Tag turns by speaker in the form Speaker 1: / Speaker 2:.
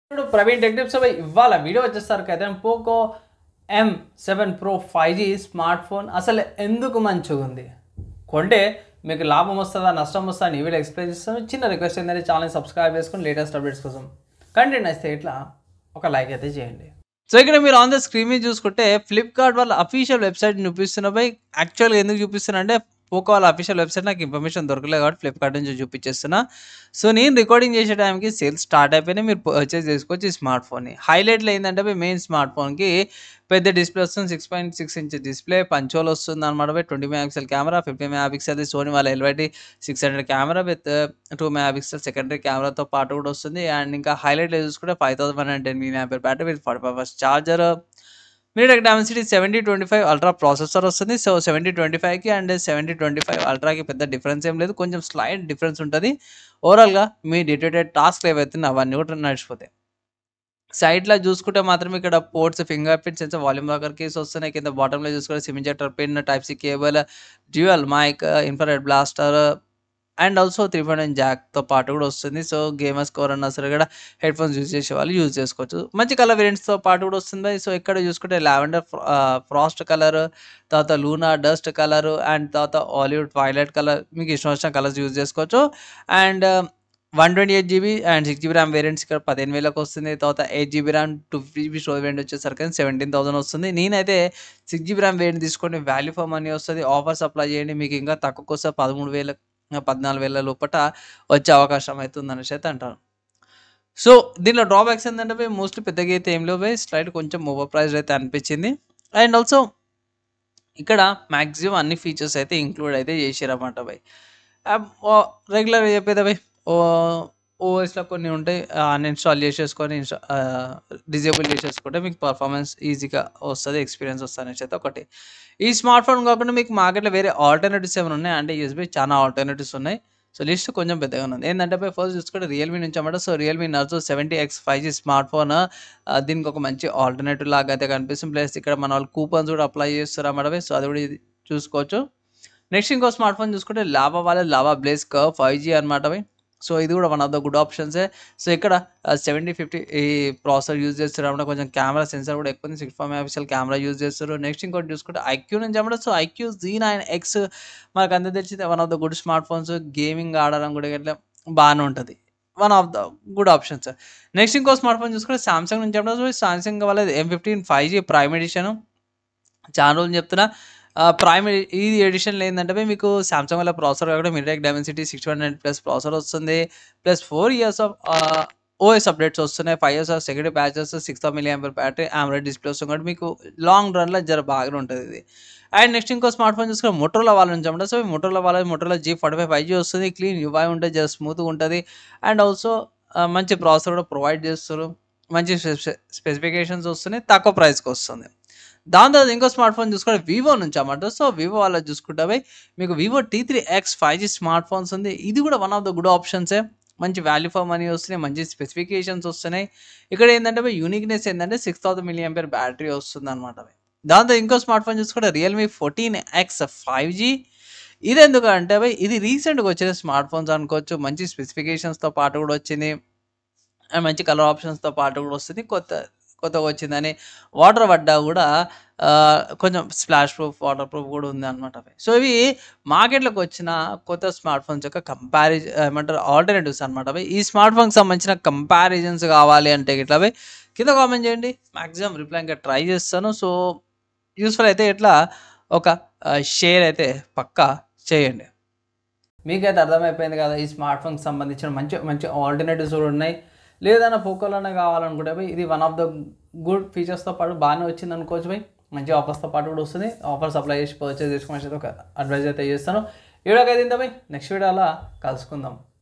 Speaker 1: ఇప్పుడు Praveen tech tips పై ఇవాళ video వచ్చేసరికి అయితే Poco M7 Pro 5G smart phone అసలు ఎందుకు మంచిగా ఉంది, కొంటే మీకు లాభం వస్తుందా నష్టం వస్తుందా అని ఈ వీడియో ఎక్స్ప్లెయిన్ చేస్తాను. చిన్న రిక్వెస్ట్ ఏంటంటే ఛానల్ సబ్స్క్రైబ్ చేసుకుని లేటెస్ట్ అప్డేట్స్ కోసం కంటెంట్ నచ్చితే ఇట్లా ఒక లైక్ అయితే చేయండి. సో ఇక్కడ మీరు ఆన్ ద స్క్రీన్ మీద చూసుకుంటే ఫ్లిప్కార్ట్ వాళ్ళ అఫీషియల్ వెబ్సైట్ చూపిస్తున్నపై యాక్చువల్గా ఎందుకు చూపిస్తున్నా అంటే పోకో వాళ్ళ అఫీషియల్ వెబ్సైట్ నాకు ఇన్ఫర్మేషన్ దొరకలేదు కాబట్టి ఫ్లిప్కార్ట్ నుంచి చూపించేస్తున్నా. సో నేను రికార్డింగ్ చేసే టైంకి సేల్స్ స్టార్ట్ అయిపోయినాయి, మీరు పర్చేస్ చేసుకోవచ్చు ఈ స్మార్ట్ ఫోన్ని. హైలైట్లో ఏంటంటే మెయిన్ స్మార్ట్ ఫోన్కి పెద్ద డిస్ప్లే వస్తుంది, 6.6 ఇంచ్ డిస్ప్లే, పంచోల్ వస్తుంది అనమాట. 20 మెగాపిక్సెల్ కెమెరా, 50 మెగాపిక్సెల్ సోనీ వాళ్ళ LYT 600 camera with 2 megapixel secondary కెమెరాతో పాటు కూడా వస్తుంది. అండ్ ఇంకా హైలైట్లో చూసుకుంటే 5110 mAh battery with 45 charger. MediaTek Dimensity 7025 ultra processor వస్తుంది. సో 7025కి అండ్ 7025 అల్ట్రాకి పెద్ద డిఫరెన్స్ ఏం లేదు, కొంచెం స్లైట్ డిఫరెన్స్ ఉంటుంది. ఓవరాల్గా మీ డే టు డే టాస్క్లు ఏవైతే అవన్నీ కూడా నడిచిపోతాయి. సైడ్లో చూసుకుంటే మాత్రం ఇక్కడ ports, finger print sensor, volume rocker keys వస్తున్నాయి. కింద బాటంలో చూసుకుంటే sim injector pin, type C cable, dual mic, infrared blaster and also 3.9 జాక్తో పాటు కూడా వస్తుంది. సో గేమర్స్ ఎవరన్నా సరే కూడా హెడ్ ఫోన్స్ యూజ్ చేసే వాళ్ళు యూజ్ చేసుకోవచ్చు. మంచి కలర్ వేరియంట్స్తో పాటు కూడా వస్తుంది. సో ఇక్కడ చూసుకుంటే లావెండర్ ఫ్రాస్ట్ కలర్, తర్వాత లూనా డస్ట్ కలర్ అండ్ తర్వాత ఆలివ్ ట్వైలైట్ కలర్, మీకు ఇష్టం వచ్చిన కలర్స్ యూజ్ చేసుకోవచ్చు. And 128 GB and 6 GB RAM variants ఇక్కడ 15,000కి వస్తుంది. తర్వాత 8 GB RAM 2 GB storage variant వచ్చేసరికి 17,000 వస్తుంది. నేనైతే 6 GB ర్యామ్ వేరియంట్ తీసుకొని వాల్యూ ఫర్ మనీ వస్తుంది. ఆఫర్స్ అప్లై చేయండి, మీకు ఇంకా తక్కువకి వస్తే 13,000 14,000 లోపల వచ్చే అవకాశం అయితే ఉందనేసి అయితే అంటాను. సో దీనిలో డ్రాబ్యాక్స్ ఏంటంటే మోస్ట్లీ పెద్దగా అయితే ఏం లేవు, స్లైట్ కొంచెం ఓవర్ ప్రైస్ అయితే అనిపించింది. అండ్ ఆల్సో ఇక్కడ మ్యాక్సిమం అన్ని ఫీచర్స్ అయితే ఇంక్లూడ్ అయితే చేసారన్నమాట బై. రెగ్యులర్గా చెప్పేది బై, ఓఎస్లో కొన్ని ఉంటాయి, అన్ఇన్స్టాల్ చేసేసుకొని డిజేబుల్ చేసేసుకుంటే మీకు పర్ఫార్మెన్స్ ఈజీగా వస్తుంది, ఎక్స్పీరియన్స్ వస్తుంది అనేసి అయితే ఒకటి. ఈ స్మార్ట్ ఫోన్ కాకుండా మీకు మార్కెట్లో వేరే ఆల్టర్నేటివ్స్ ఏమైనా ఉన్నాయి అంటే యూఎస్బీ చాలా ఆల్టర్నేటివ్స్ ఉన్నాయి. సో లిస్ట్ కొంచెం పెద్దగా ఉంది. ఏంటంటే ఫస్ట్ చూసుకుంటే రియల్మీ నుంచి అన్నమాట. So Realme Narzo 70X 5G smart phone, దీనికి ఒక మంచి ఆల్టర్నేటివ్ లాగా అయితే కనిపిస్తుంది. ప్లస్ ఇక్కడ మన వాళ్ళు కూపన్స్ కూడా అప్లై చేస్తారు అన్నమాట. సో అది కూడా ఇది చూసుకోవచ్చు. నెక్స్ట్ ఇంకో స్మార్ట్ ఫోన్ చూసుకుంటే లావా వాళ్ళ లావా బ్లేజ్ కర్వ్ 5G అనమాట. సో ఇది కూడా వన్ ఆఫ్ ద గుడ్ ఆప్షన్సే. సో ఇక్కడ 7050 ఈ ప్రాసెసర్ యూజ్ చేస్తారు అన్నమాట. కొంచెం కెమెరా సెన్సార్ కూడా ఎక్కువ 64 మెగాపిక్సెల్ కెమెరా యూజ్ చేస్తారు. నెక్స్ట్ ఇంకోటి చూసుకుంటే ఐక్యూ నుంచి అన్నమాట. సో ఐక్యూ Z9X మనకు అందరూ తెలిసిందే, one of the good smart phones. Gaming ఆడడం కూడా ఇట్లా బాగానే ఉంటుంది, one of the good options. Next ఇంకో స్మార్ట్ ఫోన్ చూసుకుంటే సామ్సంగ్ నుంచి అన్నమాట. సో సామ్సంగ్ వాళ్ళ M15 5G ప్రైమ్ ఎడిషన్, చాలా రోజులు చెప్తున్నా. ప్రైమ్ ఈ ఎడిషన్లో ఏంటంటే మీకు సామ్సంగ్ వల్ల ప్రాసెసర్ కాకుండా మీడియాటెక్ డైమెన్సిటీ 600+ ప్రాసెసర్ వస్తుంది. Plus 4 years of OS updates వస్తున్నాయి, 5 years of security patches, 6,000 mAh battery, AMOLED display వస్తుంది కాబట్టి మీకు లాంగ్ రన్లో బాగానే ఉంటుంది ఇది. అండ్ నెక్స్ట్ ఇంకో స్మార్ట్ ఫోన్ చూసుకుని మోటరోలా వాళ్ళ నుంచి అన్నమాట. సో మోటరోలా G45 5G వస్తుంది. క్లీన్ యూఐ ఉంటుంది, స్మూత్గా ఉంటుంది. అండ్ ఆల్సో మంచి ప్రాసెసర్ కూడా ప్రొవైడ్ చేస్తారు, మంచి స్పెసిఫికేషన్స్ వస్తున్నాయి, తక్కువ ప్రైస్కి వస్తుంది. దాని తర్వాత ఇంకో స్మార్ట్ ఫోన్ చూసుకుంటే వివో నుంచి అన్నమాట. సో వివో వాళ్ళ చూసుకుంటే మీకు Vivo T3X 5G smart phones ఉంది. ఇది కూడా వన్ ఆఫ్ ద గుడ్ ఆప్షన్సే, మంచి వాల్యూ ఫర్ మనీ వస్తున్నాయి, మంచి స్పెసిఫికేషన్స్ వస్తున్నాయి. ఇక్కడ ఏంటంటే యూనిక్నెస్ ఏంటంటే 6,000 mAh బ్యాటరీ వస్తుంది అనమాట. దాంతో ఇంకో స్మార్ట్ ఫోన్ చూసుకుంటే రియల్మీ 14X 5G. ఇది ఎందుకంటే ఇది రీసెంట్గా వచ్చిన స్మార్ట్ ఫోన్స్ అనుకోవచ్చు, మంచి స్పెసిఫికేషన్స్తో పాటు కూడా వచ్చింది, అండ్ మంచి కలర్ ఆప్షన్స్తో పాటు కూడా వస్తుంది. కొత్తగా వచ్చిందని వాటర్ పడ్డా కూడా కొంచెం స్ప్లాష్ ప్రూఫ్, వాటర్ ప్రూఫ్ కూడా ఉంది అనమాట. సో ఇవి మార్కెట్లోకి వచ్చిన కొత్త స్మార్ట్ ఫోన్స్ యొక్క ఏమంటారు ఆల్టర్నేటివ్స్ అనమాట. ఈ స్మార్ట్ ఫోన్కి సంబంధించిన కంపారిజన్స్ కావాలి అంటే ఇట్లా కింద కామెంట్ చేయండి, మ్యాక్సిమం రిప్లై ఇంకా ట్రై చేస్తాను. సో యూస్ఫుల్ అయితే ఇట్లా ఒక షేర్ అయితే పక్కా చేయండి. మీకైతే అర్థమైపోయింది కదా, ఈ స్మార్ట్ ఫోన్కి సంబంధించిన మంచి మంచి ఆల్టర్నేటివ్స్ కూడా ఉన్నాయి. లేదన్నా పోకోలోనే కావాలనుకుంటే ఇది వన్ ఆఫ్ ద గుడ్ ఫీచర్స్తో పాటు బాగానే వచ్చింది అనుకోవచ్చు బై. మంచి ఆఫర్స్తో పాటు కూడా వస్తుంది. ఆఫర్స్ అప్లై చేసి పర్చేస్ చేసుకోమని ఒక అడ్వైజ్ అయితే చేస్తాను. ఈ వీడియోకి అయితే ఇంత బై, నెక్స్ట్ వీడియోలో కలుసుకుందాం.